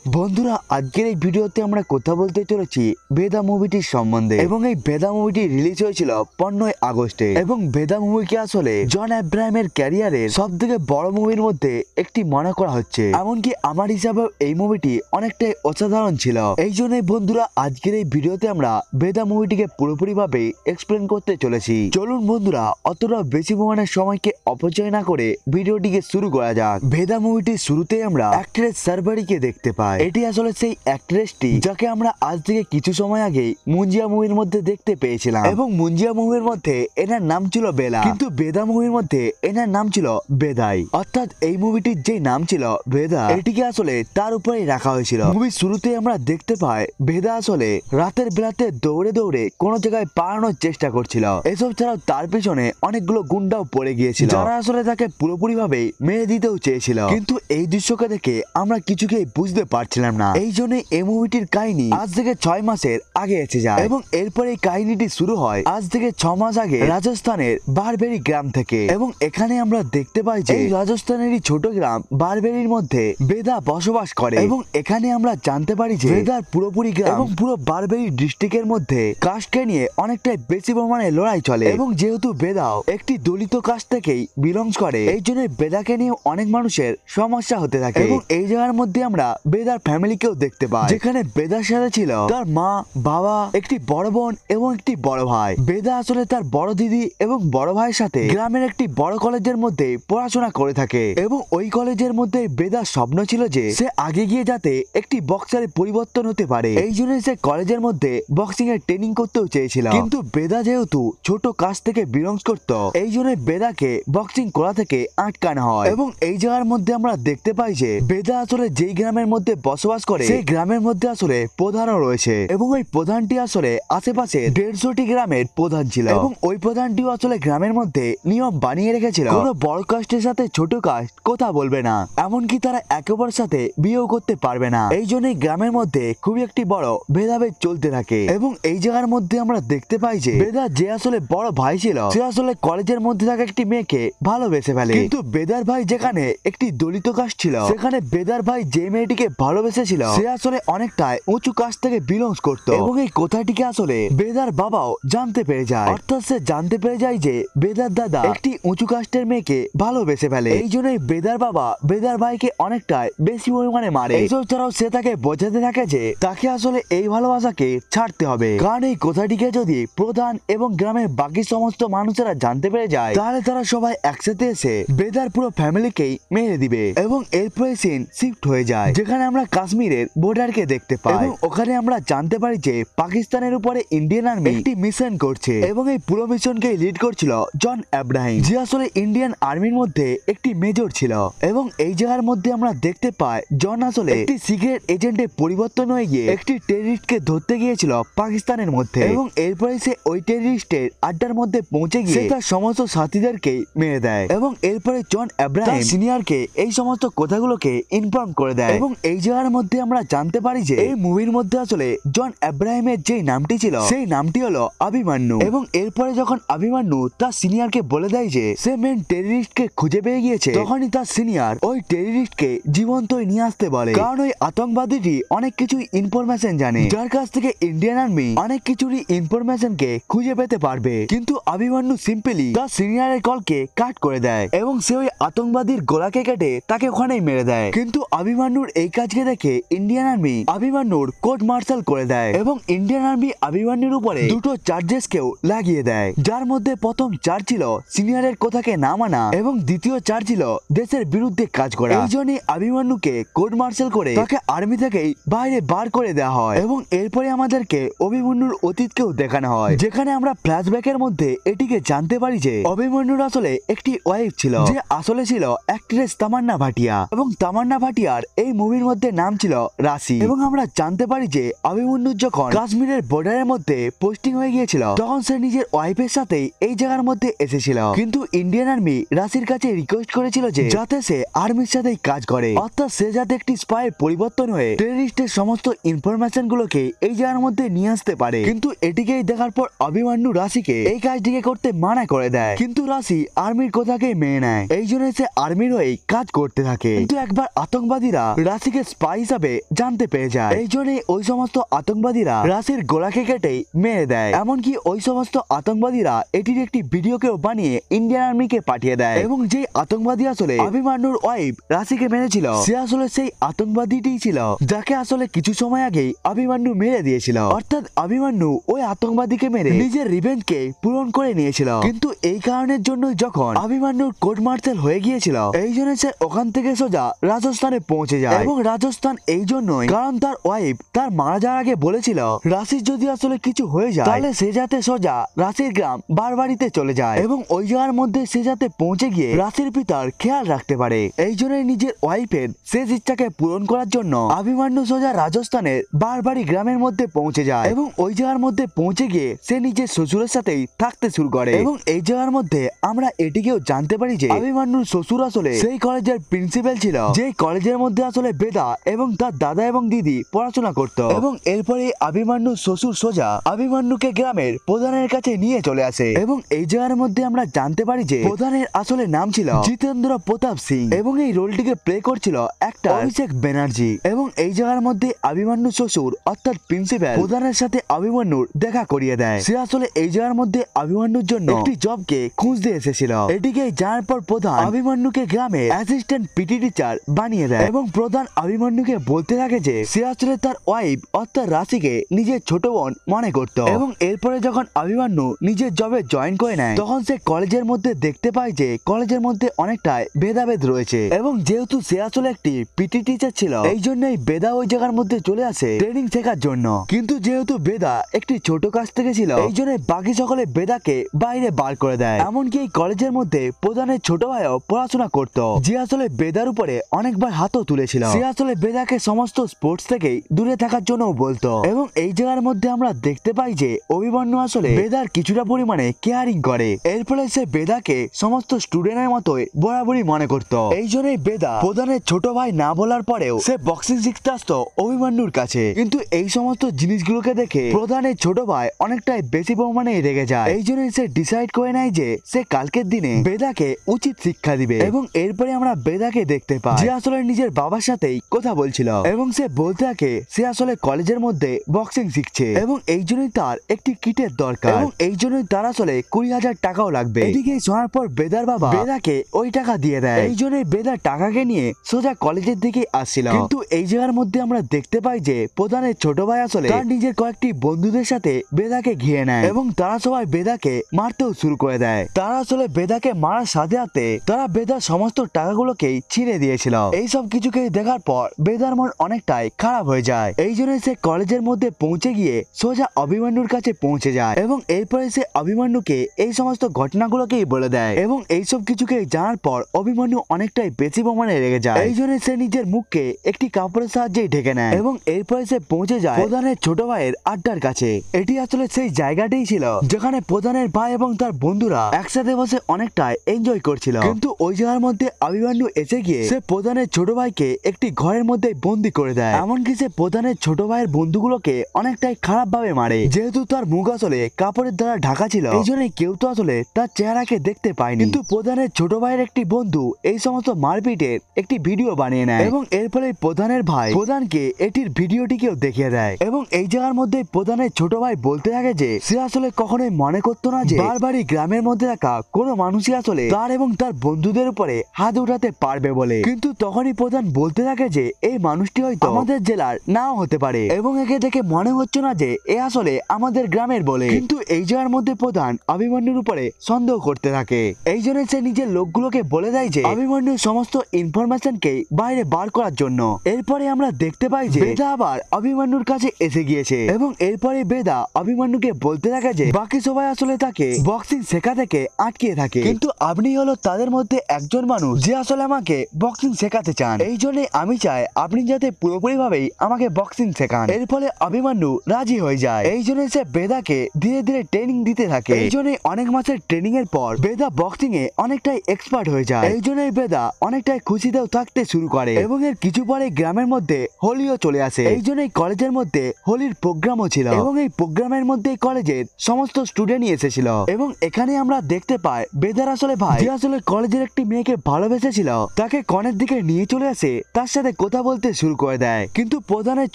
বন্ধুরা আজকের এই ভিডিওতে আমরা কথা বলতে চলেছি বেদা মুভিটির সম্বন্ধে এবং এই বেদা মুভিটি রিলিজ হয়েছিল 15 আগস্টে এবং বেদা মুভিকে আসলে জন আব্রাহামের ক্যারিয়ারের সবথেকে বড় মুভির মধ্যে একটি মনে করা হচ্ছে। এমনকি আমার হিসাবে এই মুভিটি অনেকটাই অসাধারণ ছিল। এই জন্যই বন্ধুরা আজকের এই ভিডিওতে আমরা বেদা মুভিটিকে পুরোপুরি ভাবে এক্সপ্লেন করতে চলেছি। চলুন বন্ধুরা অতটা বেশি পরিমাণের সময়কে অপচয় না করে ভিডিওটিকে শুরু করা যাক। বেদা মুভিটির শুরুতে আমরা অ্যাক্ট্রেস সারবারিকে দেখতে পাই। এটি আসলে সেই অ্যাক্ট্রেসটি যাকে আমরা আজ থেকে কিছু সময় আগে মুঞ্জিয়া মুভির মধ্যে দেখতে পেয়েছিলাম এবং মুঞ্জিয়া মুভির মধ্যে এনার নাম ছিল বেলা, কিন্তু বেদা মুভির মধ্যে এনার নাম ছিল বেদাই। অর্থাৎ এই মুভিটির যে নাম ছিল বেদা, এটিকে আসলে তার উপরেই রাখা হয়েছিল। মুভির শুরুতে আমরা দেখতে পাই বেদা আসলে রাতের বেলাতে দৌড়ে দৌড়ে কোনো জায়গায় পালানোর চেষ্টা করছিল। এসব ছাড়াও তার পিছনে অনেকগুলো গুন্ডাও পড়ে গিয়েছিল যারা আসলে তাকে পুরোপুরি ভাবে মেরে দিতেও চেয়েছিল, কিন্তু এই দৃশ্যকে দেখে আমরা কিছুকেই বুঝতে পারছিলাম না। এই জন্য এই মুভিটির কাহিনী আজ থেকে 6 মাসের আগে এসে যায় এবং এরপরে এই কাহিনীটি শুরু হয় আজ থেকে 6 মাস আগে রাজস্থানের বারবেরি গ্রাম থেকে। এবং এখানে আমরা দেখতে পাই যে এই রাজস্থানেরই ছোট গ্রাম বারবেরির মধ্যে বেদা বসবাস করে এবং এখানে আমরা জানতে পারি যে বেদার পুরোপুরি গ্রাম এবং পুরো বারবেরি ডিস্ট্রিক্টের মধ্যে কাস্টকে নিয়ে অনেকটাই বেশি পরিমাণে লড়াই চলে এবং যেহেতু বেদাও একটি দলিত কাস্ট থেকেই বিলংস করে, এই জন্য বেদাকে নিয়ে অনেক মানুষের সমস্যা হতে থাকে। এবং এই জায়গার মধ্যে আমরা বেদার ফ্যামিলিকেও দেখতে পাই, যেখানে বেদার সাথে ছিল তার মা, বাবা, একটি বড় বোন এবং একটি বড় ভাই। বেদা আসলে তার বড় দিদি এবং বড় ভাইয়ের সাথে গ্রামের একটি বড় কলেজের মধ্যে পড়াশোনা করে থাকে এবং ওই কলেজের মধ্যে বেদার স্বপ্ন ছিল যে সে আগে গিয়ে যাতে একটি বক্সারে পরিবর্তন হতে পারে। এই জন্য সে কলেজের মধ্যে বক্সিং এর ট্রেনিং করতেও চেয়েছিল, কিন্তু বেদা যেহেতু ছোট কাজ থেকে বিলংস করত, এই জন্য বেদাকে বক্সিং করা থেকে আটকানো হয়। এবং এই জায়গার মধ্যে আমরা দেখতে পাই যে বেদা আসলে যেই গ্রামের মধ্যে বসবাস করে সেই গ্রামের মধ্যে আসলে প্রধানও রয়েছে এবং ওই প্রধানটি আসলে আশেপাশে 150টি গ্রামের প্রধান ছিল এবং ওই প্রধানটিও আসলে গ্রামের মধ্যে নিয়ম বানিয়ে রেখেছিল কোনো বড় কাস্টের সাথে ছোট কাস্ট কথা বলবে না, এমনকি তারা একে অপরের সাথে বিয়েও করতে পারবে না। এই জন্যই গ্রামের মধ্যে খুবই একটি বড় ভেদাভেদ চলতে থাকে এবং এই জায়গার মধ্যে আমরা দেখতে পাই যে বেদা যে আসলে বড় ভাই ছিল সে আসলে কলেজের মধ্যে থাকা একটি মেয়েকে ভালোবেসে ফেলে, কিন্তু বেদার ভাই যেখানে একটি দলিত কাস্ট ছিল সেখানে বেদার ভাই যে মেয়েটিকে ভালোবেসেছিল সে আসলে অনেকটাই উঁচু কাস্ট থেকে বিলংস করত এবং এই কথাটিকে আসলে বেদার বাবাও জানতে পেরে যায়। অর্থাৎ সে জানতে পেরে যায় যে বেদার দাদা একটি উঁচু কাস্টের মেয়েকে ভালোবেসে ফেলে। এই জন্যই বেদার বাবা বেদার ভাইকে অনেকটাই বেশি পরিমাণে মারে। এইসব ছাড়াও সে তাকে বোঝাতে থাকে যে তাকে আসলে এই ভালোবাসাকে ছাড়তে হবে, কারণ এই কথাটিকে যদি প্রধান এবং গ্রামের বাকি সমস্ত মানুষেরা জানতে পেরে যায় তাহলে তারা সবাই একসাথে এসে বেদার পুরো ফ্যামিলিকেই মেরে দিবে। এবং এরপরে সিন শিফট হয়ে যায় যেখানে আমরা কাশ্মীরের বর্ডারকে দেখতে পাই এবং ওখানে আমরা জানতে পারি যে পাকিস্তানের উপরে ইন্ডিয়ান আর্মি একটি মিশন করছে এবং এই পুরো মিশনকে লিড করছিল জন আব্রাহিম, যে আসলে ইন্ডিয়ান আর্মির মধ্যে একটি মেজর ছিল। এবং এই জায়গার মধ্যে আমরা দেখতে পাই জন আসলে একটি সিক্রেট এজেন্টে পরিবর্তন হয়ে গিয়ে একটি টেররিস্টকে ধরতে গিয়েছিল পাকিস্তানের মধ্যে এবং এরপরে সে ওই টেররিস্টের আড্ডার মধ্যে পৌঁছে গিয়ে তার সমস্ত সাথীদেরকে মেরে দেয় এবং এরপরে জন আব্রাহিম সিনিয়রকে এই সমস্ত কথাগুলোকে ইনফর্ম করে দেয়। এবং এই জায়গার মধ্যে আমরা জানতে পারি যে এই মুভির মধ্যে আসলে জন আব্রাহিমের যে নামটি ছিল সেই নামটি হলো অভিমন্যু এবং এরপরে যখন অভিমন্যু তার সিনিয়রকে বলে দেয় যে সে মেন টেররিস্টকে খুঁজে পেয়ে গিয়েছে, তখনই তার সিনিয়র ওই টেররিস্টকে জীবন্তই নিয়ে আসতে বলে, কারণ ওই আতঙ্কবাদীটি অনেক কিছু ইনফরমেশন জানে যার কাছ থেকে ইন্ডিয়ান আর্মি অনেক কিছুরই ইনফরমেশনকে খুঁজে পেতে পারবে। কিন্তু অভিমন্যু সিম্পলি তার সিনিয়রের কলকে কাট করে দেয় এবং সে ওই আতঙ্কবাদীর গলাকে কেটে তাকে ওখানেই মেরে দেয়। কিন্তু অভিমন্যুর এই কাজকে দেখে ইন্ডিয়ান আর্মি অভিমন্যুর কোর্ট মার্শাল করে দেয় এবং ইন্ডিয়ান আর্মি অভিমন্যুর উপরে দুটো চার্জেস কেও লাগিয়ে দেয়, যার মধ্যে প্রথম চার্জ ছিল সিনিয়রের কথাকে না মানা এবং দ্বিতীয় চার্জ ছিল দেশের বিরুদ্ধে কাজ করা। এই জন্যই অভিমন্যুকে কোর্ট মার্শাল করে তাকে আর্মি থেকেই বাইরে বার করে দেওয়া হয়। এবং এরপরে আমাদেরকে অভিমন্যুর অতীতকেও দেখানো হয়, যেখানে আমরা ফ্ল্যাশব্যাকের মধ্যে এটিকে জানতে পারি যে অভিমন্যুর আসলে একটি ওয়াইফ ছিল যে আসলে ছিল অ্যাক্ট্রেস তামান্না ভাটিয়া এবং তামান্না ভাটিয়ার এই মুভির মধ্যে নাম ছিল রাশি। এবং আমরা জানতে পারি যে অভিমন্যু যখন কাশ্মীরের বর্ডারের মধ্যে পোস্টিং হয়ে গিয়েছিল তখন সে নিজের ওয়াইফের সাথে এই জায়গার মধ্যে এসেছিল, কিন্তু ইন্ডিয়ান আর্মি রাশির কাছে রিকোয়েস্ট করেছিল যে যাতে সে আর্মির সাথেই কাজ করে, অর্থাৎ সে যাতে একটি স্পাইয়ের পরিবর্তন হয়ে টেররিস্টের সমস্ত ইনফরমেশন গুলোকে এই জায়গার মধ্যে নিয়ে আসতে পারে। কিন্তু এটিকেই দেখার পর অভিমন্যু রাশিকে এই কাজটিকে করতে মানা করে দেয়, কিন্তু রাশি আর্মির কথাকে মেনে নেয়। এই জন্য সে আর্মির হয়ে কাজ করতে থাকে। কিন্তু একবার আতঙ্কবাদীরা রাশিকে স্পাই হিসাবে জানতে পেরে যায়। এই জন্য ওই সমস্ত আতঙ্কবাদীরা রাশির গোলাকে কেটে মেরে দেয়। এমনকি ওই সমস্ত আতঙ্কবাদীরা এটির একটি ভিডিওকেও বানিয়ে ইন্ডিয়ান আর্মিকে পাঠিয়ে দেয়। এবং যে আতঙ্কবাদী আসলে অভিমন্যুর ওয়াইফ রাশিকে মেরেছিল সে আসলে সেই আতঙ্কবাদীটি ছিল যাকে আসলে কিছু সময় আগেই অভিমন্যু মেরে দিয়েছিল। অর্থাৎ অভিমন্যু ওই আতঙ্কবাদীকে মেরে নিজের রিভেঞ্জকে পূরণ করে নিয়েছিল। কিন্তু এই কারণের জন্য যখন অভিমন্যুর কোর্ট মার্শাল হয়ে গিয়েছিল এই জন্য সে ওখান থেকে সোজা রাজস্থানে পৌঁছে যায়। এবং রাজস্থান এই জন্যই কারণ তার ওয়াইফ তার মারা যাওয়ার আগে বলেছিল রাশির যদি আসলে কিছু হয়ে যায় তাহলে সে যাতে সোজা রাশির গ্রাম বারবাড়িতে চলে যায় এবং ওই জায়গার মধ্যে সে যাতে পৌঁছে গিয়ে রাশির পিতার খেয়াল রাখতে পারে। এই জন্য নিজের ওয়াইফের শেষ ইচ্ছাকে পূরণ করার জন্য অভিমন্যু সোজা রাজস্থানের বারবাড়ি গ্রামের মধ্যে পৌঁছে যায় এবং ওই জায়গার মধ্যে পৌঁছে গিয়ে সে নিজের শ্বশুরের সাথেই থাকতে শুরু করে। এবং এই জায়গার মধ্যে আমরা এটিকেও জানতে পারি যে অভিমন্যুর শ্বশুর আসলে সেই কলেজের প্রিন্সিপাল ছিল যে কলেজের মধ্যে আসলে বেদা এবং তার দাদা এবং দিদি পড়াশোনা করত। এবং এরপরে অভিমন্যুর শ্বশুর সোজা অভিমন্যুকে গ্রামের প্রধানের কাছে নিয়ে চলে আসে। এবং এই জায়গার মধ্যে আমরা জানতে পারি যে প্রধানের আসলে নাম ছিল জিতেন্দ্র প্রতাপ সিং এবং এই রোলটিকে প্লে করছিল একটা অভিষেক ব্যানার্জি। এবং এই জায়গার মধ্যে অভিমন্যুর শ্বশুর অর্থাৎ প্রিন্সিপাল প্রধানের সাথে অভিমন্যুর দেখা করিয়ে দেয়। সে আসলে এই জায়গার মধ্যে অভিমন্যুর জন্য একটি জবকে খুঁজতে এসেছিল। এটিকে জানার পর প্রধান অভিমন্যুকে গ্রামে অ্যাসিস্ট্যান্ট পিটি টিচার বানিয়ে দেয় এবং প্রধান অভিমন্যুকে বলতে থাকে যে সে আসলে তার ওয়াইফ অর্থাৎ রাশিকে নিজের ছোট বোন মনে করত। এবং এরপরে যখন অভিমন্যু নিজের জবে জয়েন করে নেয় তখন সে কলেজের মধ্যে দেখতে পায় যে কলেজের মধ্যে অনেকটাই ভেদাভেদ রয়েছে। এবং যেহেতু সে আসলে একটি পিটি টিচার ছিল এই জন্যই বেদা ওই জায়গার মধ্যে চলে আসে ট্রেনিং শেখার জন্য। কিন্তু যেহেতু বেদা একটি ছোট কাজ থেকে ছিল এই জন্য বাকি সকলে বেদাকে বাইরে বার করে দেয়। এমনকি এই কলেজের মধ্যে প্রধানের ছোট ভাইও পড়াশোনা করত যে আসলে বেদার উপরে অনেকবার হাতও তুলেছিল। সে আসলে বেদাকে সমস্ত স্পোর্টস থেকে দূরে থাকার জন্য বলতো। এবং এই জায়গার মধ্যে আমরা দেখতে পাই যে অভিমন্যু আসলে বেদার কিছুটা পরিমাণে কেয়ারিং করে। এর ফলে সে বেদাকে সমস্ত স্টুডেন্টের মতোই বরাবরই মনে করত। এই জন্যই বেদা প্রধানের ছোট ভাই না বলার পরেও সে বক্সিং শিখতে আসতো অভিমন্যুর কাছে। কিন্তু এই সমস্ত জিনিসগুলোকে দেখে প্রধানের ছোট ভাই অনেকটাই বেশি পরিমাণে রেগে যায়। এই জন্যই সে ডিসাইড করে নেয় যে সে কালকের দিনে বেদাকে উচিত শিক্ষা দিবে। এবং এরপরে আমরা বেদাকে দেখতে পাই যে আসলে নিজের বাবার সাথেই কথা বলছিল এবং সে বলতে থাকে সে আসলে কলেজের মধ্যে বক্সিং শিখছে এবং এই জন্যই তার একটি কিটের দরকার এবং এই জন্যই তার আসলে 20,000 টাকাও লাগবে। এদিকে শোনার পর বেদার বাবা বেদাকে ওই টাকা দিয়ে দেয়। এই জন্যই বেদা টাকাকে নিয়ে সোজা কলেজের দিকে আসছিল। কিন্তু এই জায়গার মধ্যে আমরা দেখতে পাই যে প্রধানের ছোট ভাই আসলে তার নিজের কয়েকটি বন্ধুদের সাথে বেদাকে ঘিরে নেয় এবং তারা সবাই বেদাকে মারতেও শুরু করে দেয়। তারা আসলে বেদাকে মারার সাথে সাথে তারা বেদার সমস্ত টাকাগুলোকেই ছিঁড়ে দিয়েছিল। এই সব কিছুকে দেখার পর বেদার মন অনেকটাই খারাপ হয়ে যায়। এই জন্য সে কলেজের মধ্যে পৌঁছে গিয়ে সোজা অভিমন্যুর কাছে পৌঁছে যায় এবং এরপরে সে অভিমন্যুকে এই সমস্ত ঘটনাগুলোকেই বলে দেয়। এবং এইসব কিছুকে জানার পর অভিমন্যু অনেকটাই বেশি প্রমাণে রেগে যায়। এই জন্য সে নিজের মুখকে একটি কাপড়ের সাহায্যে ঢেকে নেয় এবং এরপরে সে পৌঁছে যায় প্রধানের ছোট ভাইয়ের আড্ডার কাছে। এটি আসলে সেই জায়গাটাই ছিল যেখানে প্রধানের ভাই এবং তার বন্ধুরা একসাথে বসে অনেকটাই এনজয় করছিল। কিন্তু ওই জায়গার মধ্যে অভিমন্যু এসে গিয়ে সে প্রধানের ছোট ভাইকে একটি ঘরের মধ্যে বন্দি করে দেয়। এমনকি সে প্রধানের ছোট ভাইয়ের বন্ধুগুলোকে অনেকটাই খারাপ ভাবে মারে। যেহেতু তার মুখ আসলে কাপড়ের দ্বারা ঢাকা ছিল এই জন্য কেউ তো আসলে তার চেহারাকে দেখতে পায়নি। কিন্তু প্রধানের ছোট ভাইয়ের একটি বন্ধু এই সমস্ত মারপিটের একটি ভিডিও বানিয়ে নেয় এবং এর ফলে প্রধানের ভাই প্রধানকে এটির ভিডিওটিকেও দেখিয়ে দেয়। এবং এই জায়গার মধ্যে প্রধানের ছোট ভাই বলতে থাকে যে সে আসলে কখনোই মনে করতো না যে বারবারই গ্রামের মধ্যে থাকা কোনো মানুষই আসলে তার এবং তার বন্ধুদের উপরে হাত উঠাতে পারবে বলে। কিন্তু তখনই প্রধান বলতে থাকে যে এই মানুষটি হয়তো আমাদের জেলার নাও হতে পারে এবং একে দেখে মনে হচ্ছে না যে এ আসলে আমাদের গ্রামের বলে। কিন্তু এই জায়গার মধ্যে প্রধান অভিমন্যুর উপরে সন্দেহ করতে থাকে। এই জন্য সে নিজের লোকগুলোকে বলে দেয় যে অভিমন্যুর সমস্ত ইনফরমেশনকে বাইরে বার করার জন্য। এরপরে আমরা দেখতে পাই যে বেদা আবার অভিমন্যুর কাছে এসে গিয়েছে এবং এরপরে বেদা অভিমন্যুকে বলতে থাকে যে বাকি সবাই আসলে তাকে বক্সিং শেখা থেকে আটকিয়ে থাকে কিন্তু আপনি হলো তাদের মধ্যে একজন মানুষ যে আসলে আমাকে বক্সিং শেখাতে চান। এই জন্য আমি চাই আপনি যাতে পুরোপুরি ভাবেই আমাকে বক্সিং শেখান। এর ফলে অভিমন্যু রাজি হয়ে যায়। এই জন্য সে বেদাকে ধীরে ধীরে ট্রেনিং দিতে থাকে। এই জন্য অনেক মাসের ট্রেনিং এর পর বেদা বক্সিং এ অনেকটাই এক্সপার্ট হয়ে যায়। এই জন্যই বেদা অনেকটাই খুশিতেও থাকতে শুরু করে এবং এর কিছু পরে গ্রামের মধ্যে হোলিও চলে আসে। এই জন্যই কলেজের মধ্যে হোলির প্রোগ্রামও ছিল এবং এই প্রোগ্রামের মধ্যে কলেজের সমস্ত স্টুডেন্টই এসেছিল। এবং এখানে আমরা দেখতে পাই বেদার আসলে ভাই যে আসলে কলেজের একটি মেয়েকে ভালোবেসেছিল তাকে কনের দিকে নিয়ে চলে আসে তার সাথে কথা বলতে শুরু করে দেয়। কিন্তু প্রধানের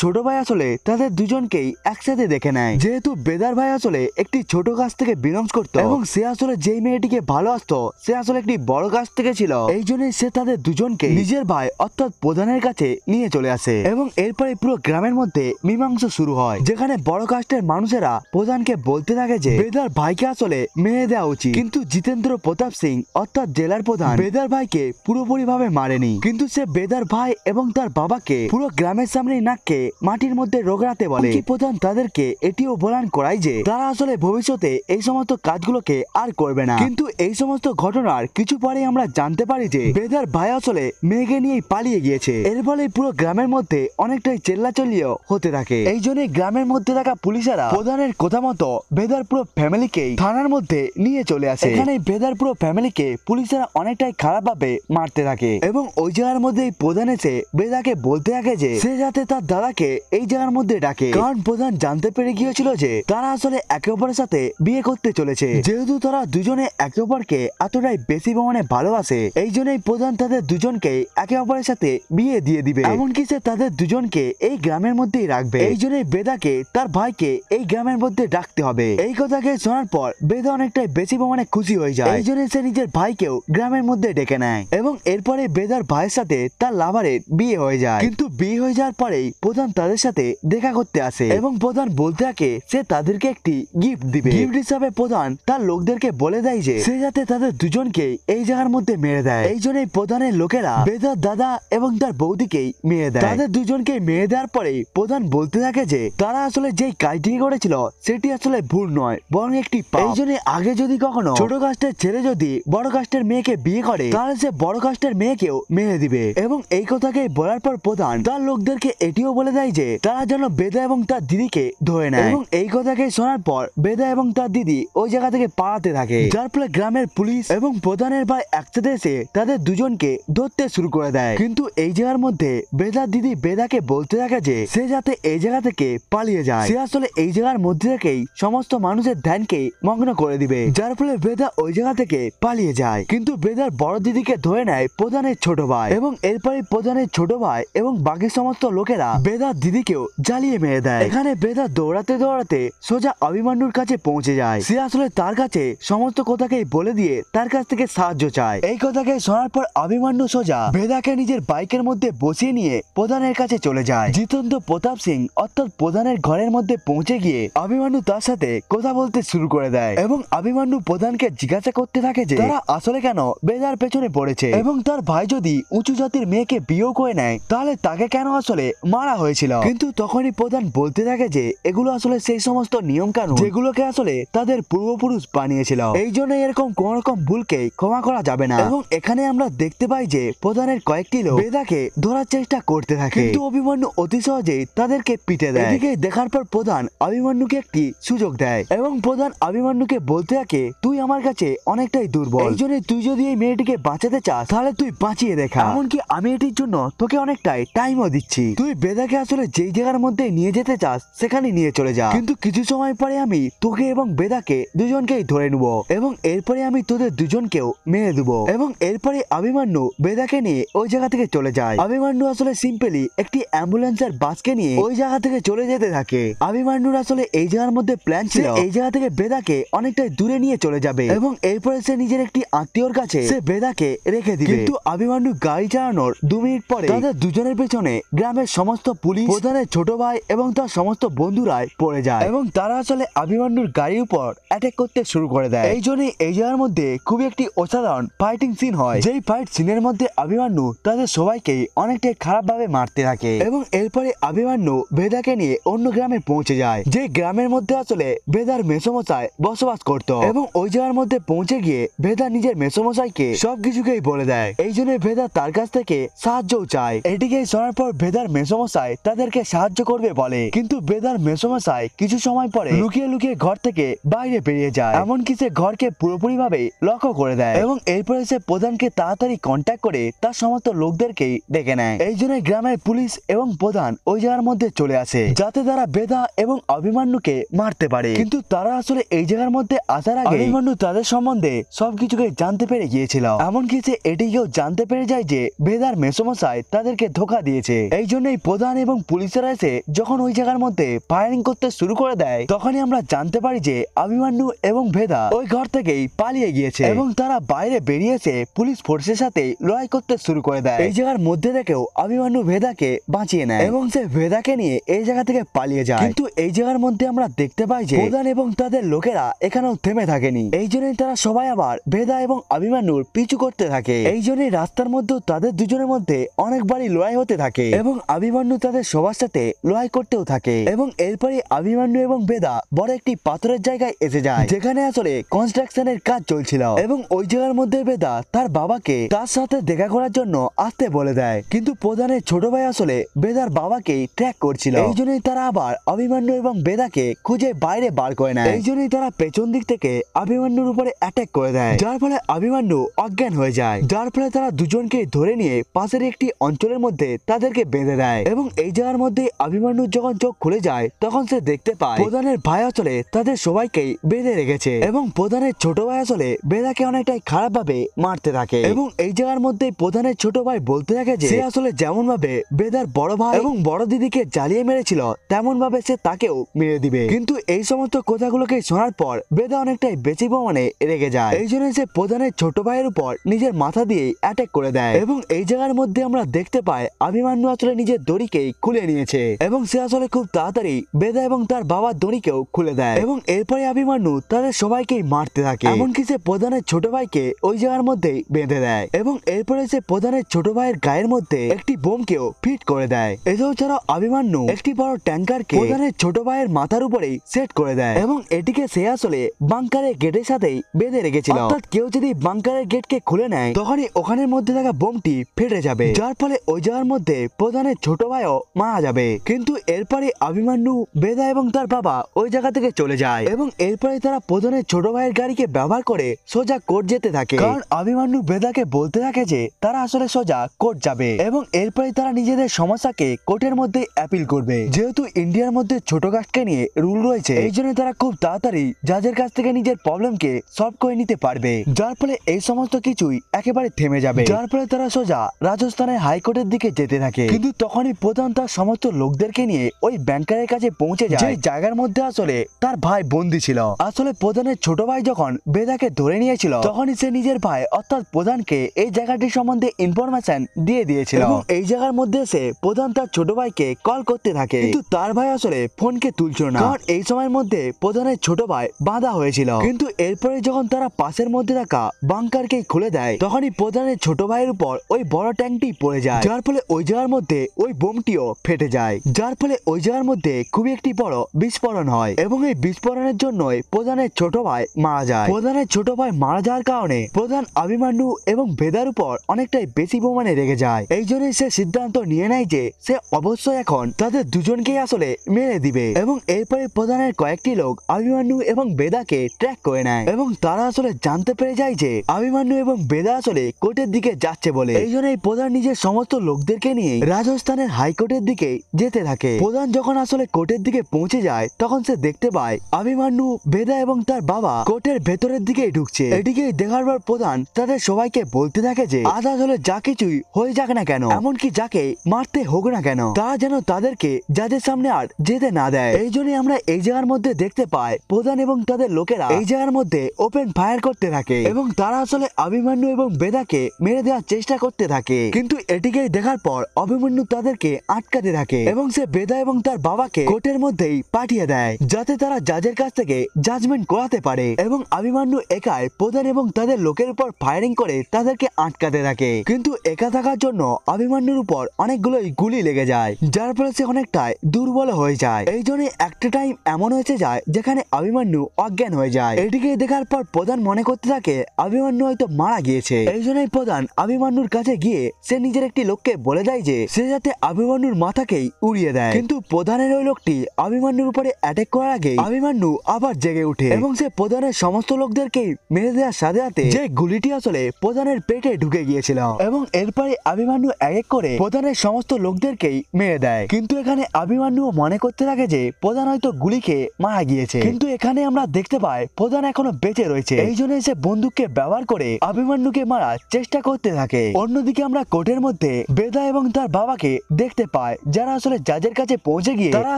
ছোট ভাই আসলে তাদের দুজনকেই একসাথে দেখে নেয়। যেহেতু বেদার ভাই আসলে একটি ছোট কাজ থেকে বিলংস করতো এবং সে আসলে যেই মেয়েটিকে ভালোবাসতো সে আসলে একটি বড় কাজ থেকে ছিল, এই জন্যই সে তাদের দুজনকে নিজের ভাই অর্থাৎ প্রধানের কাছে নিয়ে চলে আসে। এবং এরপরে পুরো গ্রামের মধ্যে মীমাংসা শুরু হয়, যেখানে বড় কাস্টের মানুষেরা প্রধানকে বলতে থাকে যে বেদার ভাইকে আসলে মেরে দেওয়া উচিত। কিন্তু জিতেন্দ্র প্রতাপ সিং অর্থাৎ জেলার প্রধান বেদার ভাইকে পুরোপুরি ভাবে মারেনি, কিন্তু সে বেদার ভাই এবং তার বাবাকে পুরো গ্রামের সামনে নাককে মাটির মধ্যে রোগড়াতে বলে। প্রধান তাদেরকে এটিও বলান করায় যে তারা আসলে ভবিষ্যতে এই সমস্ত কাজগুলোকে আর করবে না। কিন্তু এই সমস্ত ঘটনার কিছু পরে আমরা জানতে পারি যে বেদার ভাই আসলে মেয়েকে নিয়ে পালিয়ে গিয়েছে। এর ফলে পুরো গ্রামের মধ্যে অনেকটাই চেল্লাচল্লিও হতে থাকে। এই জন্য গ্রামের মধ্যে থাকা পুলিশেরা প্রধানের কথা মতো বেদার পুরো ফ্যামিলিকে থানার মধ্যে নিয়ে চলে আসে। এখানে বেদার পুরো ফ্যামিলিকে পুলিশেরা অনেকটাই খারাপ ভাবে মারতে থাকে এবং ওই জায়গার মধ্যে প্রধান এসে বেদাকে বলতে থাকে যে সে যাতে তার দাদাকে এই জায়গার মধ্যে ডাকে, কারণ প্রধান জানতে পেরে গিয়েছিল যে তারা আসলে একে অপরের সাথে বিয়ে করতে চলেছে। যেহেতু তারা দুজনে একে অপরকে এতটাই বেশি পরিমাণে ভালোবাসে, এই জন্যই প্রধান তাদের দুজনকে একে অপরের সাথে বিয়ে দিয়ে দিবে। এমনকি সে তাদের দুজনকে এই গ্রামের মধ্যেই রাখবে। এই জন্যই বেদাকে তার ভাইকে এই গ্রামের মধ্যে ডাকতে হবে। এই কথাকে শোনার পর বেদা অনেকটাই বেশি পরিমাণে খুশি হয়ে যায়। এই জন্য সে নিজের ভাইকেও গ্রামের মধ্যে ডেকে নেয় এবং এরপরে বেদার ভাইয়ের সাথে তার লাভারের বিয়ে হয়ে যায়। কিন্তু বিয়ে হয়ে যাওয়ার পরেই প্রধান তাদের সাথে দেখা করতে আসে এবং প্রধান বলতে থাকে সে তাদেরকে একটি গিফট দিবে। গিফট হিসাবে প্রধান তার লোকদেরকে বলে দেয় যে সে যাতে তাদের দুজনকে এই জায়গার মধ্যে মেরে দেয়। এই জন্যই প্রধানের লোকেরা বেদার দাদা এবং তার বৌদিকেই মেরে দেয়। তাদের দুজনকে মেরে দেওয়ার পরে প্রধান বলতে থাকে যে তারা আসলে যেই কাজটি করেছিল সেটি আসলে ভুল নয়, বরং একটি পাপ। এই জন্য আগে যদি কখনো ছোট কাস্টের ছেলে যদি বড় কাস্টের মেয়েকে বিয়ে করে তাহলে সে বড় কাস্টের মেয়েকেও মেরে দিবে। এবং এই কথাকে বলার পর প্রধান তার লোকদেরকে এটিও বলে দেয় যে তারা যেন বেদা এবং তার দিদিকে ধরে নেয়। এবং এই কথাকে শোনার পর বেদা এবং তার দিদি ওই জায়গা থেকে পালাতে থাকে, যার ফলে গ্রামের পুলিশ এবং প্রধানের ভাই একসাথে এসে তাদের দুজনকে ধরতে শুরু করে দেয়। কিন্তু এই জায়গার মধ্যে বেদার দিদি বেদাকে বলতে থাকে যে সে যাতে এই জায়গা থেকে পালিয়ে যায়। সে আসলে এই জায়গার মধ্যে থেকেই সমস্ত মানুষের ধ্যানকে মগ্ন করে দিবে, যার ফলে বেদা ওই জায়গা থেকে পালিয়ে যায়। কিন্তু বেদার বড় দিদিকে ধরে নেয় প্রধানের ছোট ভাই এবং এরপরে প্রধানের ছোট ভাই এবং বাকি সমস্ত লোকেরা বেদার দিদিকেও জ্বালিয়ে মেরে দেয়। এখানে বেদা দৌড়াতে দৌড়াতে সোজা অভিমন্যুর কাছে পৌঁছে যায়। সে আসলে তার কাছে সমস্ত কথাকেই বলে দিয়ে তার কাছ থেকে সাহায্য চায়। এই কথাকে শোনার পর অভিমন্যু সোজা বেদাকে নিজের বাইকের মধ্যে বসিয়ে নিয়ে প্রধানের কাছে চলে যায়। জিতেন্দ্র প্রতাপ সিং অর্থাৎ প্রধানের ঘরের মধ্যে পৌঁছে গিয়ে অভিমন্যু তার সাথে কথা বলতে শুরু করে দেয় এবং অভিমন্যু প্রধানকে জিজ্ঞাসা করতে থাকে যে তারা আসলে কেন বেদার পেছনে পড়েছে এবং তার ভাই যদি উঁচু জাতির মেয়েকে বিয়ে করে নেয় তাহলে তাকে কেন আসলে মারা হয়েছিল। কিন্তু তখনই প্রধান বলতে থাকে যে এগুলো আসলে সেই সমস্ত নিয়ম কানুন যেগুলোকে আসলে তাদের পূর্বপুরুষ বানিয়েছিল, এই জন্য এরকম কোন রকম ভুলকে ক্ষমা করা যাবে না। এবং এখানে আমরা দেখতে পাই যে প্রধানের কয়েকটি লোক বেদাকে ধরার চেষ্টা করতে থাকে, কিন্তু অভিমন্যু অতি সহজেই তাদেরকে পিটে দেয়। এদিকে দেখার পর প্রধান অভিমন্যুকে একটি সুযোগ দেয় এবং প্রধান অভিমন্যুকে বলতে থাকে তুই আমার কাছে অনেকটাই দুর্বল, এই জন্য তুই যদি এই মেয়েটিকে বাঁচাতে চাস তাহলে তুই বাঁচিয়ে দেখা, এমনকি আমি এটির জন্য তোকে অনেকটাই টাইমও দিচ্ছি। তুই বেদাকে আসলে যেই জায়গার মধ্যে নিয়ে যেতে চাস সেখানে নিয়ে চলে যা, কিন্তু কিছু সময় পরে আমি তোকে এবং বেদাকে দুজনকেই ধরে নেব এবং এরপরে আমি তোদের দুজনকেও মেরে দেবো। এবং এরপরে অভিমন্যু বেদাকে নিয়ে ওই জায়গা থেকে চলে যায়। অভিমন্যু আসলে সিম্পলি একটি অ্যাম্বুলেন্সের বাসকে নিয়ে ওই জায়গা থেকে চলে যেতে থাকে। অভিমন্যুর আসলে এই জায়গার মধ্যে প্ল্যান ছিল এই জায়গা থেকে বেদাকে অনেকটাই দূরে নিয়ে চলে যাবে এবং এরপরে সে নিজের একটি আত্মীয়র কাছে সে বেদাকে রেখে দিবে। কিন্তু অভিমন্যু গাড়ি চালানোর 2 মিনিট পরে তাদের দুজনের পেছনে গ্রামের সমস্ত পুলিশ, প্রধানের ছোট ভাই এবং তার সমস্ত বন্ধুরাই পড়ে যায় এবং তারা আসলে অভিমন্যুর গাড়ির উপর অ্যাটাক করতে শুরু করে দেয়। এই জন্যই এই জায়গার মধ্যে খুবই একটি অসাধারণ ফাইটিং সিন হয়, যেই ফাইট সিনের মধ্যে অভিমন্যু তাদের সবাইকে অনেকটাই খারাপ ভাবে মারতে থাকে এবং এরপরে অভিমন্যু বেদাকে নিয়ে অন্য গ্রামে পৌঁছে যায়, যে গ্রামের মধ্যে আসলে বেদার মেসোমশাই বসবাস করত এবং ওই জায়গার মধ্যে পৌঁছে গিয়ে বেদা নিজের মেসোমশাইকে সবকিছুকেই বলে দেয়। এই জন্য বেদা তার কাছ থেকে সাহায্যও চায়। এটিকে শোনার পর বেদার মেসোমশাই তাদেরকে সাহায্য করবে বলে, কিন্তু বেদার মেসোমশাই কিছু সময় পরে লুকিয়ে লুকিয়ে ঘর থেকে বাইরে বেরিয়ে যায়, এমনকি সে ঘরকে পুরোপুরি ভাবে লক্ষ্য করে দেয় এবং এরপরে সে প্রধানকে তাড়াতাড়ি কন্ট্যাক্ট করে তার সমস্ত লোকদেরকেই ডেকে নেয়। এই জন্য গ্রামের পুলিশ এবং প্রধান ওই জায়গার মধ্যে চলে আসে যাতে তারা বেদা এবং অভিমন্যুকে মারতে পারে। কিন্তু তারা আসলে এই জায়গার মধ্যে আসার আগে অভিমন্যু তাদের সম্বন্ধে সবকিছুকে জানতে পেরে গিয়েছিল, এমনকি সে এটিকেও জানতে পেরে যায় যে বেদার মেসোমশাই তাদেরকে ধোকা দিয়েছে। এই জন্যই প্রধান এবং পুলিশেরা এসে যখন ওই জায়গার মধ্যে ফায়ারিং করতে শুরু করে দেয়, তখনই আমরা জানতে পারি যে অভিমন্যু এবং ভেদা ওই ঘর থেকেই পালিয়ে গিয়েছে এবং তারা বাইরে বেরিয়ে এসে পুলিশ ফোর্সের সাথে লড়াই করতে শুরু করে দেয়। এই জায়গার মধ্যে থেকেও অভিমন্যু ভেদাকে বাঁচিয়ে নেয় এবং সে ভেদাকে নিয়ে এই জায়গা থেকে পালিয়ে যায়। কিন্তু এই জায়গার মধ্যে আমরা দেখতে পাই যে প্রধান এবং তাদের লোকেরা এখানেও থেমে থাকেনি। এই জন্যই তারা সবাই আবার ভেদা এবং অভিমন্যুর পিছু করতে থাকে। এই জন্যই রাস্তার মধ্যেও তাদের দুজনের মধ্যে অনেকবারই লড়াই হতে থাকে এবং অভিমন্যু তাদের সবার সাথে লড়াই করতেও থাকে। এবং এরপরে অভিমন্যু এবং ভেদা বড় একটি পাথরের জায়গায় এসে যায়, যেখানে আসলে কনস্ট্রাকশনের কাজ চলছিল এবং ওই জায়গার মধ্যে ভেদা তার বাবাকে তার সাথে দেখা করার জন্য আসতে বলে দেয়। কিন্তু প্রধানের ছোট ভাই আসলে ভেদার বাবাকে ট্র্যাক করছিল। এই জন্যই তারা আবার অভিমন্যু এবং ভেদাকে খুঁজে বাইরে বার করে নেয়। এই জন্যই তারা পেছন দিক থেকে অভিমন্যুর উপরে অ্যাটাক করে দেয়, যার ফলে অভিমন্যু অজ্ঞান হয়ে যায়। যার ফলে তারা দুজনকে ধরে নিয়ে পাশের একটি অঞ্চলের মধ্যে তাদেরকে বেঁধে দেয়। এবং এই জায়গার মধ্যে অভিমন্যুর যখন চোখ খুলে যায়, তখন সে দেখতে পায় প্রধানের ভাই আসলে তাদের সবাইকেই বেঁধে রেখেছে এবং প্রধানের ছোট ভাই আসলে ভেদাকে অনেকটাই খারাপ ভাবে মারতে থাকে। এবং এই জায়গার মধ্যে প্রধানের ছোট ভাই বলতে থাকে যে সে আসলে যেমন ভাবে ভেদার বড় ভাই এবং বড় দিদিকে জ্বালিয়ে মেরেছিল, তেমন ভাবে সে তাকেও মেরে দিবে। কিন্তু এই সমস্ত কথাগুলোকে শোনার পর ভেদা অনেকটাই বেশি প্রমাণে রেগে যায়। এই জন্য সে প্রধানের ছোট ভাইয়ের উপর নিজের মাথা দিয়ে অ্যাটাক করে দেয়। এবং এই জায়গার মধ্যে আমরা দেখতে পাই অভিমন্যু আসলে নিজের দড়িকেই খুলে নিয়েছে এবং সে আসলে খুব তাড়াতাড়ি ভেদা এবং তার বাবার দড়িকেও খুলে দেয়। এবং এরপরে অভিমন্যু তাদের সবাইকেই মারতে থাকে, এমনকি সে প্রধানের ছোট ভাইকে ওই জায়গার মধ্যেই বেঁধে দেয়। এবং এরপরে সে প্রধানের ছোট ভাইয়ের গায়ের মধ্যে একটি বোমকেও ফিট করে দেয়। এছাড়াও ছাড়াও অভিমন্যু একটি বড় ট্যাঙ্কারকে প্রধানের ছোট ভাইয়ের মাথার উপরেই সেট করে দেয় এবং এটিকে সে আসলে বাংকারের গেটের সাথেই বেঁধে রেখেছিল। অর্থাৎ কেউ যদি বাংকারের গেটকে খুলে নেয়, তখনই ওখানের মধ্যে থাকা বোমটি ফেটে যাবে, যার ফলে ওই জায়গার মধ্যে প্রধানের ছোট ভাইও মারা যাবে। কিন্তু এরপরে অভিমন্যু, ভেদা এবং তার বাবা ওই জায়গা থেকে চলে যায় এবং এরপরে তারা প্রধানের ছোট ভাইয়ের গাড়িকে ব্যবহার করে সোজা কোর্ট যেতে থাকে। কারণ অভিমন্যু ভেদাকে বলতে থাকে যে তারা আসলে সোজা কোর্ট যাবে এবং এরপরে তারা নিজেদের সমস্যাকে কোর্টের মধ্যে অ্যাপিল করবে। যেহেতু ইন্ডিয়ার মধ্যে ছোট কাজকে নিয়ে রুল রয়েছে, এই জন্য তারা খুব তাড়াতাড়ি জাজের কাছ থেকে নিজের প্রবলেমকে সলভ করে নিতে পারবে, যার ফলে এই সমস্ত কিছুই একেবারে থেমে যাবে। যার ফলে তারা সোজা রাজস্থানের হাইকোর্টের দিকে যেতে থাকে। কিন্তু তখনই প্রধান তার সমস্ত লোকদেরকে নিয়ে ওই ব্যাংকারের কাছে পৌঁছে যায়, যে জায়গার মধ্যে আসলে তার ভাই বন্দী ছিল। আসলে প্রধানের ছোট ভাই যখন ভেদাকে ধরে নিয়েছিল, তখনই সে নিজের ভাই অর্থাৎ প্রধানকে এই জায়গাটির সম্বন্ধে ইনফরমেশন দিয়ে দিয়েছিল এবং এই জায়গার মধ্যে সে প্রধান তার ছোট ভাইকে কল করতে থাকে, কিন্তু তার ভাই আসলে ফোনকে তুলছিল না, কারণ এই সময়ের মধ্যে প্রধানের ছোট ভাই বাঁধা হয়েছিল। কিন্তু এরপরে যখন তারা পাশের মধ্যে রাখা বাংকারকে খুলে দেয়, তখনই প্রধানের ছোট ভাইয়ের উপর ওই বড় ট্যাঙ্কটি পড়ে যায়, যার ফলে ওই জায়গার মধ্যে ওই বোমটিও ফেটে যায়, যার ফলে ওই জায়গার মধ্যে খুবই একটি বড় বিস্ফোরণ হয় এবং এই বিস্ফোরণের জন্যই প্রধানের ছোট ভাই মারা যায়। প্রধানের ছোট ভাই মারা যাওয়ার কারণে প্রধান অভিমন্যু এবং ভেদার উপর অনেকটাই বেশি প্রমাণে রেগে যায়। এই জন্যই সে সিদ্ধান্ত নিয়ে নেয় যে সে অবশ্যই এখন তাদের দুজনকেই আসলে মেরে দিবে। এবং এরপরে প্রধানের কয়েকটি লোক অভিমন্যু এবং ভেদাকে ট্র্যাক করে নেয় এবং তারা আসলে জানতে পেরে যায় যে অভিমন্যু এবং ভেদা আসলে কোর্টের দিকে যাচ্ছে বলে। এই জন্যই প্রধান নিজের সমস্ত লোকদেরকে নিয়ে রাজস্থানের হাইকোর্টের দিকে যেতে থাকে। প্রধান যখন আসলে কোর্টের দিকে পৌঁছে যায়, তখন সে দেখতে পায় অভিমন্যু, ভেদা এবং তার বাবা কোর্টের ভেতরের দিকে ঢুকছে। এটিকে দেখার পর প্রধান তাদের সবাইকে বলতে থাকে যে আজ আসলে যা কিছুই হয়ে যাক না কেন, এমনকি যাকে মারতে হোক না কেন, তারা যেন তাদেরকে জাজের সামনে আর যেতে না দেয়। এই জন্যই আমরা এই জায়গার মধ্যে দেখতে পাই প্রধান এবং তাদের লোকেরা এই জায়গার মধ্যে ওপেন ফায়ার করতে থাকে এবং তারা আসলে অভিমন্যু এবং ভেদাকে মেরে দেওয়ার চেষ্টা করতে থাকে। কিন্তু এটিকে দেখার পর অভিমন্যু তাদেরকে আটকাতে থাকে এবং সে ভেদা এবং তার বাবাকে কোর্টের মধ্যেই পাঠিয়ে দেয়, যাতে তারা জাজের কাছ থেকে জাজমেন্ট করাতে পারে। এবং অভিমন্যু একাই প্রধান এবং তাদের লোকের উপর ফায়ারিং করে তাদেরকে আটকাতে থাকে। কিন্তু একা থাকার জন্য অভিমন্যুর উপর অনেকগুলোই গুলি লেগে যায়, যার ফলে সে অনেকটাই দুর্বল হয়ে যায়। এই জন্য একটা টাইম এমন হয়েছে যায় যেখানে অভিমন্যু অজ্ঞান হয়ে যায়। এটিকে দেখার পর প্রধান মনে করতে থাকে অভিমন্যু হয়তো মারা গিয়েছে। এই জন্যই প্রধান অভিমন্যুর কাছে গিয়ে সে নিজের একটি লোককে বলে দেয় যে সে যাতে অভিমন্যুর মাথাকেই উড়িয়ে দেয়। কিন্তু প্রধানের ওই লোকটি অভিমন্যুর উপরে অ্যাটাক করার আগে অভিমন্যু আবার জেগে উঠে এবং সে প্রধানের সমস্ত লোকদেরকেই মেরে দেওয়ার সাথে সাথে যে গুলিটি আসলে প্রধানের পেটে ঢুকে গিয়েছিল এবং এরপরে অভিমন্যু এক এক করে প্রধানের সমস্ত লোকদেরকেই মেরে দেয়। কিন্তু এখানে অভিমন্যু মনে করতে থাকে যে প্রধান হয়তো গুলি খেয়ে মারা গিয়েছে, কিন্তু এখানে আমরা দেখতে পাই প্রধান এখনো বেঁচে রয়েছে। এই জন্য সে বন্দুককে ব্যবহার করে অভিমন্যুকে মারার চেষ্টা করতে থাকে। অন্যদিকে আমরা কোর্টের মধ্যে মধ্যে বেদা এবং তার বাবাকে দেখতে পায়, যারা আসলে জাজের কাছে পৌঁছে গিয়ে তারা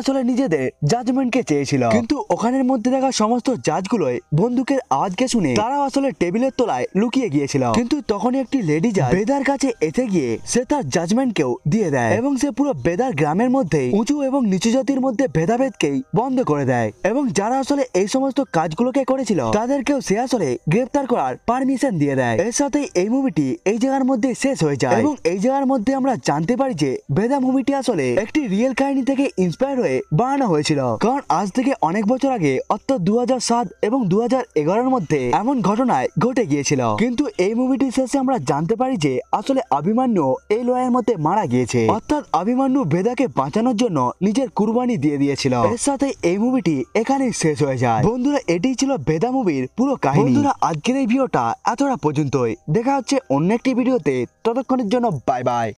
আসলে নিজেদের জাজমেন্টকে চেয়েছিল। কিন্তু ওখানের মধ্যে থাকা সমস্ত জাজগুলোই বন্দুকের আওয়াজকে শুনে তারা আসলে টেবিলের তলায় লুকিয়ে গিয়েছিল। কিন্তু তখনই একটি লেডি জাজ বেদার কাছে এসে গিয়ে সে তার জাজমেন্টকেও দিয়ে দেয় এবং সে পুরো বেদার গ্রামের মধ্যে উঁচু এবং নিচু জাতির মধ্যে ভেদাভেদকেই বন্ধ করে দেয় এবং যারা আসলে এই সমস্ত কাজগুলোকে করেছিল তাদেরকেও সে আসলে গ্রেফতার করার পারমিশন দিয়ে দেয়। এর সাথে এই মুভিটি এই জায়গার মধ্যে শেষ হয়ে যায় এবং এই জায়গার মধ্যে আমরা জানতে পারি যে বেদা মুভিটি আসলে একটি রিয়েল কাহিনী থেকে ইন্সপায়ার হয়ে বানানো হয়েছিল। কারণ আজ থেকে অনেক বছর আগে অর্থাৎ 2007 এবং 2011-এর মধ্যে এমন ঘটনায় ঘটে গিয়েছিল। কিন্তু এই মুভিটির শেষে আমরা জানতে পারি যে আসলে অভিমন্যু এই লড়াইয়ের মধ্যে মারা গিয়েছে, অর্থাৎ অভিমন্যু বেদাকে বাঁচানোর জন্য নিজের কুরবানি দিয়ে দিয়েছিল। এর সাথে এই মুভিটি এখানেই শেষ হয়ে যায়। বন্ধুরা, এটাই ছিল বেদা মুভির পুরো কাহিনী। বন্ধুরা, আজকের এই ভিডিওটা এতটা পর্যন্তই। দেখা হচ্ছে অন্য একটি ভিডিওতে, ততক্ষণের জন্য বাই বাই।